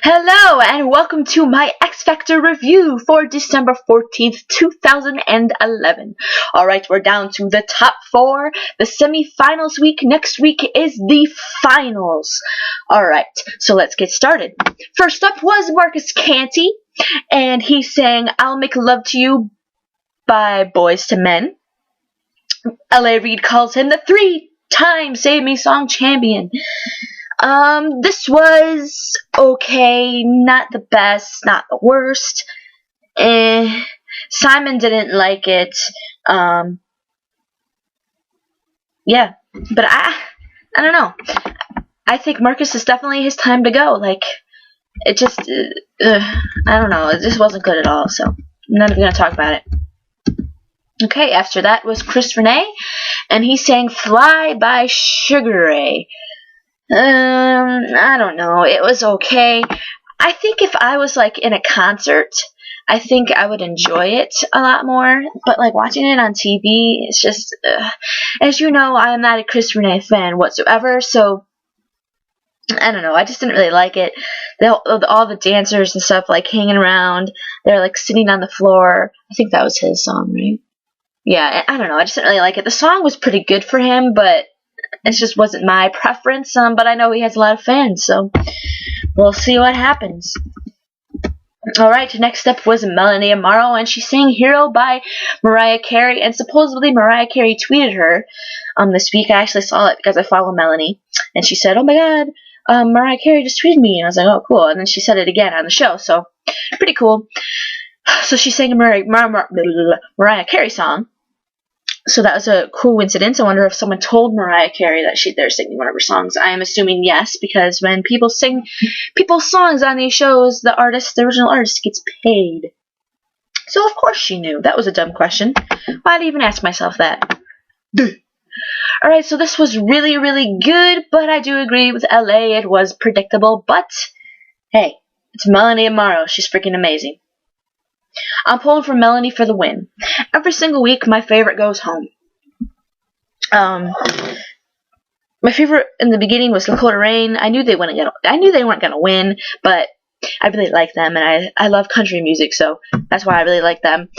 Hello and welcome to my X Factor review for December 14th, 2011. Alright, we're down to the top 4, the semi-finals week. Next week is the finals. Alright, so let's get started. First up was Marcus Canty, and he sang I'll Make Love to You by Boys to Men. L.A. Reid calls him the 3-time Save Me Song champion. This was okay, not the best, not the worst. Simon didn't like it. Yeah, but I don't know. I think Marcus is definitely his time to go. Like, it just, I don't know, it just wasn't good at all, so I'm not even gonna talk about it. Okay, after that was Rene, and he sang Fly by Sugar Ray. I don't know. It was okay. I think if I was like in a concert, I think I would enjoy it a lot more. But like watching it on TV, it's just, as you know, I am not a Rene fan whatsoever. So I don't know. I just didn't really like it. All the dancers and stuff like hanging around. They're like sitting on the floor. I think that was his song, right? Yeah. I don't know. I just didn't really like it. The song was pretty good for him, but it just wasn't my preference, but I know he has a lot of fans, so we'll see what happens. Alright, next up was Melanie Amaro, and she sang Hero by Mariah Carey, and supposedly Mariah Carey tweeted her this week. I actually saw it because I follow Melanie, and she said, oh my god, Mariah Carey just tweeted me, and I was like, oh cool, and then she said it again on the show, so pretty cool. So she sang a Mariah Carey song. So that was a coincidence. I wonder if someone told Mariah Carey that they're singing one of her songs. I am assuming yes, because when people sing people's songs on these shows, the original artist gets paid. So of course she knew. That was a dumb question. Why'd I even ask myself that? Alright, so this was really, really good, but I do agree with LA. It was predictable, but hey, it's Melanie Amaro. She's freaking amazing. I'm pulling for Melanie for the win. Every single week, my favorite goes home. My favorite in the beginning was Dakota Rain. I knew they weren't gonna win, but I really like them, and I love country music, so that's why I really like them.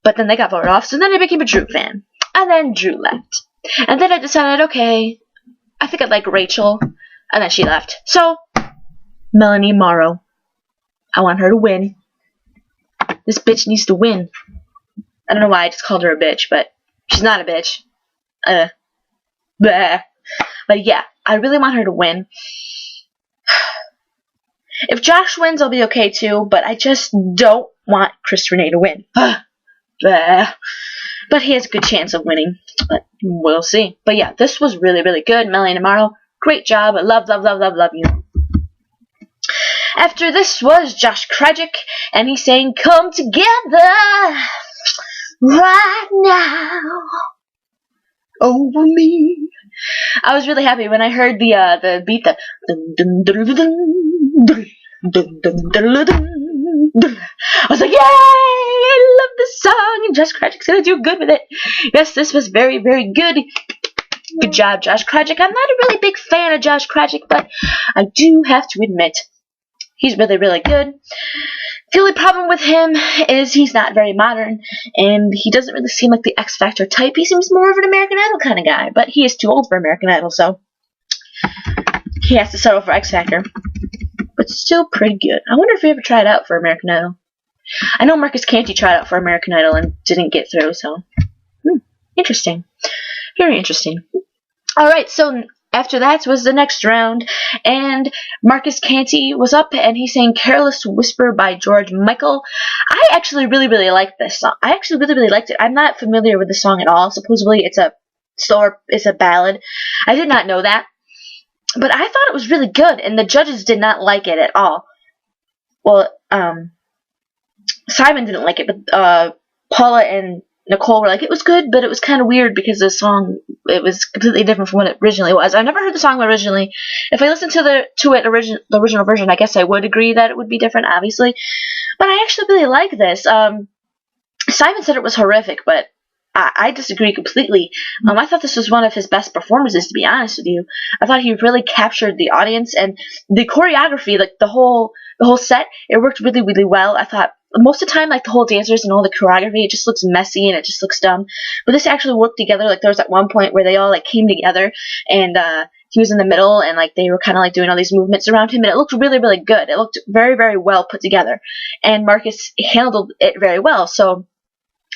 But then they got voted off, so then I became a Drew fan, and then Drew left, and then I decided, okay, I think I like Rachel, and then she left. So Melanie Amaro, I want her to win. This bitch needs to win. I don't know why I just called her a bitch, but she's not a bitch. Bleh. But yeah, I really want her to win. If Josh wins, I'll be okay too, but I just don't want Rene to win. Bleh. But he has a good chance of winning. But we'll see. But yeah, this was really, really good. Melanie Amaro, great job. I love you. After this was Josh Krajcik, and he sang Come Together Right Now Over Me. I was really happy when I heard the beat, the I was like, yay! I love this song, and Josh Krajcik's gonna do good with it. Yes, this was very, very good. Good job, Josh Krajcik. I'm not a really big fan of Josh Krajcik, but I do have to admit, he's really, really good. The only problem with him is he's not very modern, and he doesn't really seem like the X Factor type. He seems more of an American Idol kind of guy, but he is too old for American Idol, so he has to settle for X Factor. But still pretty good. I wonder if he ever tried out for American Idol. I know Marcus Canty tried out for American Idol and didn't get through, so interesting. Very interesting. Alright, so after that was the next round, and Marcus Canty was up, and he sang Careless Whisper by George Michael. I actually really, really liked this song. I actually really, really liked it. I'm not familiar with the song at all. Supposedly it's a ballad. I did not know that. But I thought it was really good, and the judges did not like it at all. Well, Simon didn't like it, but Paula and Nicole were like, it was good, but it was kind of weird because the song, it was completely different from what it originally was. I never heard the song originally. If I listened to the original version, I guess I would agree that it would be different, obviously. But I actually really like this. Simon said it was horrific, but I disagree completely. I thought this was one of his best performances, to be honest with you. I thought he really captured the audience, and the choreography, like the whole set, it worked really, really well. I thought most of the time, like the whole dancers and all the choreography, it just looks messy and it just looks dumb. But this actually worked together. Like there was at one point where they all like came together, and he was in the middle, and like they were kind of like doing all these movements around him, and it looked really, really good. It looked very, very well put together, and Marcus handled it very well. So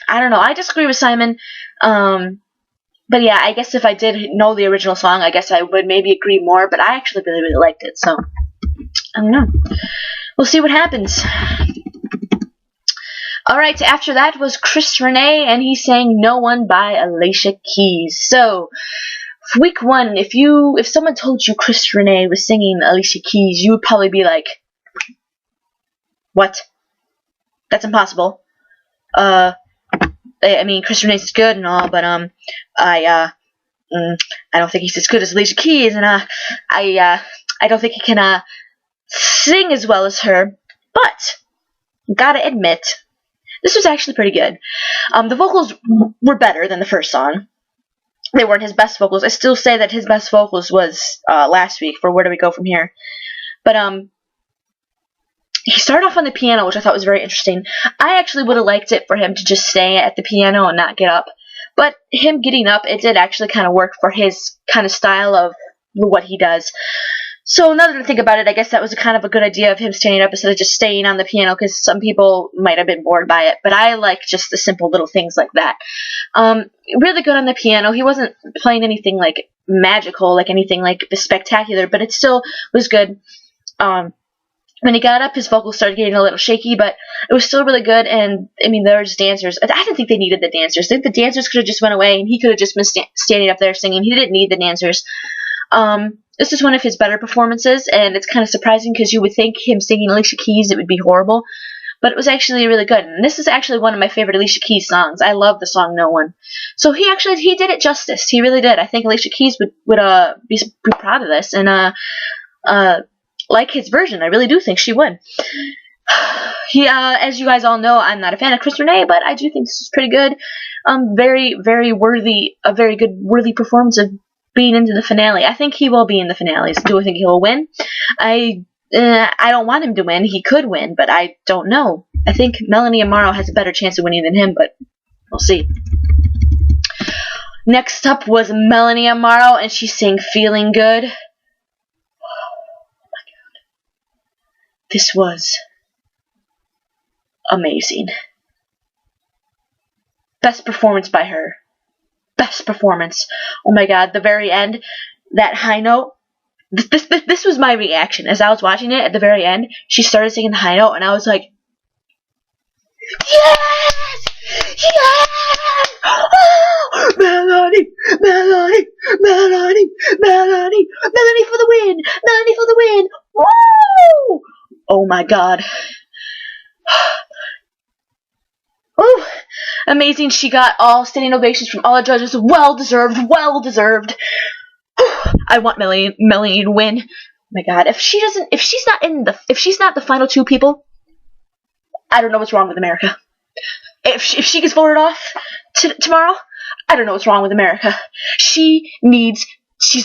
I don't know. I disagree with Simon. But yeah, I guess if I did know the original song, I guess I would maybe agree more. But I actually really, really liked it. So I don't know. We'll see what happens. Alright, after that was Chris Rene, and he sang No One by Alicia Keys. So, for week 1, if someone told you Chris Rene was singing Alicia Keys, you would probably be like, what? That's impossible. I mean, Chris Rene's is good and all, but, I don't think he's as good as Alicia Keys, and, I don't think he can, sing as well as her, but, gotta admit, this was actually pretty good. The vocals were better than the first song. They weren't his best vocals. I still say that his best vocals was last week for Where Do We Go From Here. But he started off on the piano, which I thought was very interesting. I actually would have liked it for him to just stay at the piano and not get up. But him getting up, it did actually kind of work for his kind of style of what he does. So now that I think about it, I guess that was kind of a good idea of him standing up instead of just staying on the piano, because some people might have been bored by it. But I like just the simple little things like that. Really good on the piano. He wasn't playing anything like magical, like anything like spectacular, but it still was good. When he got up, his vocals started getting a little shaky, but it was still really good. And I mean, there's dancers. I didn't think they needed the dancers. I think the dancers could have just went away, and he could have just been standing up there singing. He didn't need the dancers. This is one of his better performances, and it's kind of surprising because you would think him singing Alicia Keys, it would be horrible, but it was actually really good. And this is actually one of my favorite Alicia Keys songs. I love the song No One. So he did it justice. He really did. I think Alicia Keys would be proud of this and like his version. I really do think she would. As you guys all know, I'm not a fan of Chris Rene, but I do think this is pretty good. Very, very worthy, a very good, worthy performance of being into the finale. I think he will be in the finale. Do I think he will win? I don't want him to win. He could win, but I don't know. I think Melanie Amaro has a better chance of winning than him, but we'll see. Next up was Melanie Amaro, and she sang Feeling Good. Oh my god. This was amazing. Best performance by her. Best performance. Oh my god, the very end, that high note. This was my reaction as I was watching it. At the very end, she started singing the high note, and I was like, yes! Yes! Oh! Melanie! Melanie! Melanie! Melanie! Melanie for the win! Melanie for the win! Woo! Oh my god. Oh, amazing. She got all standing ovations from all the judges. Well deserved. Well deserved. I want Melanie to win. Oh my god. If she's not the final 2 people, I don't know what's wrong with America. If she gets voted off tomorrow, I don't know what's wrong with America. She's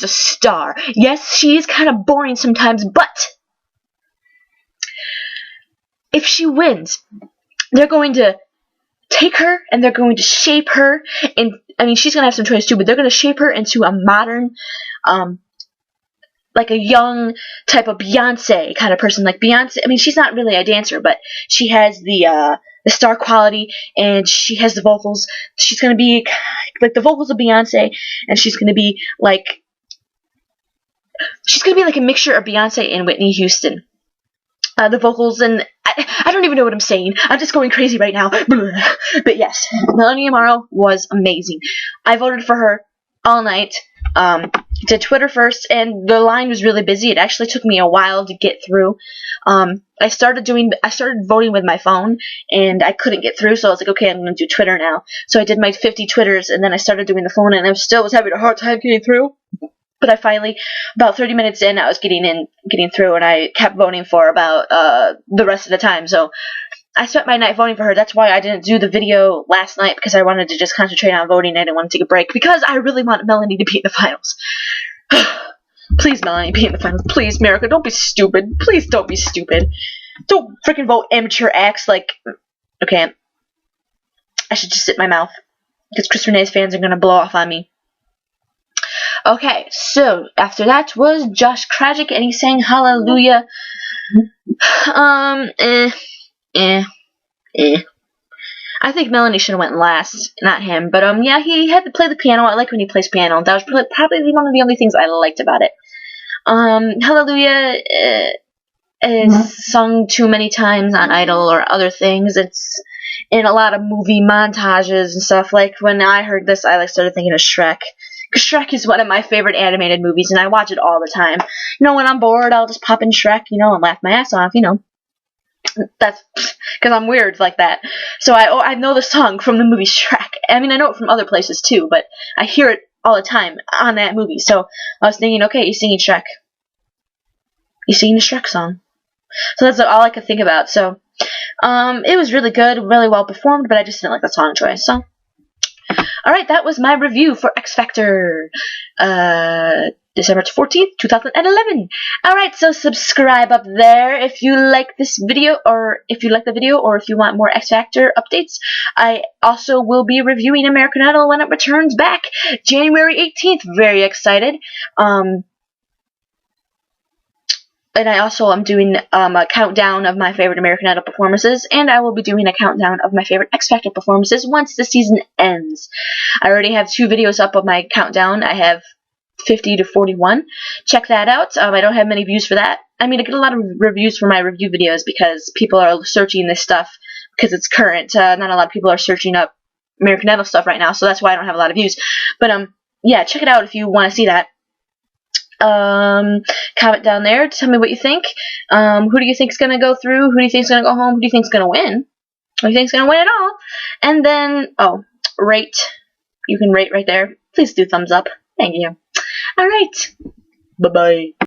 a star. Yes, she is kind of boring sometimes, but if she wins, they're going to take her and they're going to shape her, and I mean, she's going to have some choice too, but they're going to shape her into a modern, like a young type of Beyonce kind of person. Like Beyonce, I mean, she's not really a dancer, but she has the star quality, and she has the vocals. She's going to be like the vocals of Beyonce, and she's going to be like a mixture of Beyonce and Whitney Houston. The vocals, and I don't even know what I'm saying. I'm just going crazy right now. But yes, Melanie Amaro was amazing. I voted for her all night. Did Twitter first, and the line was really busy. It actually took me a while to get through. I started voting with my phone, and I couldn't get through, so I was like, okay, I'm going to do Twitter now. So I did my 50 Twitters, and then I stared doing the phone, and I still was having a hard time getting through. But I finally, about 30 minutes in, I was getting through, and I kept voting for about the rest of the time. So I spent my night voting for her. That's why I didn't do the video last night, because I wanted to just concentrate on voting. I didn't want to take a break because I really want Melanie to be in the finals. Please, Melanie, be in the finals. Please, America, don't be stupid. Please don't be stupid. Don't freaking vote amateur acts like... Okay, I should just sit in my mouth, because Chris Renee's fans are going to blow off on me. Okay, so after that was Josh Krajcik, and he sang Hallelujah. I think Melanie should have went last, not him. But yeah, he had to play the piano. I like when he plays piano. That was probably one of the only things I liked about it. Hallelujah is sung too many times on Idol or other things. It's in a lot of movie montages and stuff. Like when I heard this, I started thinking of Shrek. Because Shrek is one of my favorite animated movies, and I watch it all the time. You know, when I'm bored, I'll just pop in Shrek, you know, and laugh my ass off, you know. That's because I'm weird like that. So I know the song from the movie Shrek. I mean, I know it from other places too, but I hear it all the time on that movie. So I was thinking, okay, you're singing Shrek. You're singing the Shrek song. So that's all I could think about. So it was really good, really well performed, but I just didn't like the song choice. So alright, that was my review for X Factor. December 14th, 2011. Alright, so subscribe up there if you like this video, or if you like the video, or if you want more X Factor updates. I also will be reviewing American Idol when it returns back January 18th. Very excited. And I also am doing a countdown of my favorite American Idol performances, and I will be doing a countdown of my favorite X Factor performances once the season ends. I already have 2 videos up of my countdown. I have 50 to 41. Check that out. I don't have many views for that. I mean, I get a lot of reviews for my review videos because people are searching this stuff because it's current. Not a lot of people are searching up American Idol stuff right now, so that's why I don't have a lot of views. But yeah, check it out if you want to see that. Comment down there. Tell me what you think. Who do you think is going to go through? Who do you think is going to go home? Who do you think is going to win? Who do you think is going to win it all? And then, rate. You can rate right there. Please do thumbs up. Thank you. Alright. Bye-bye.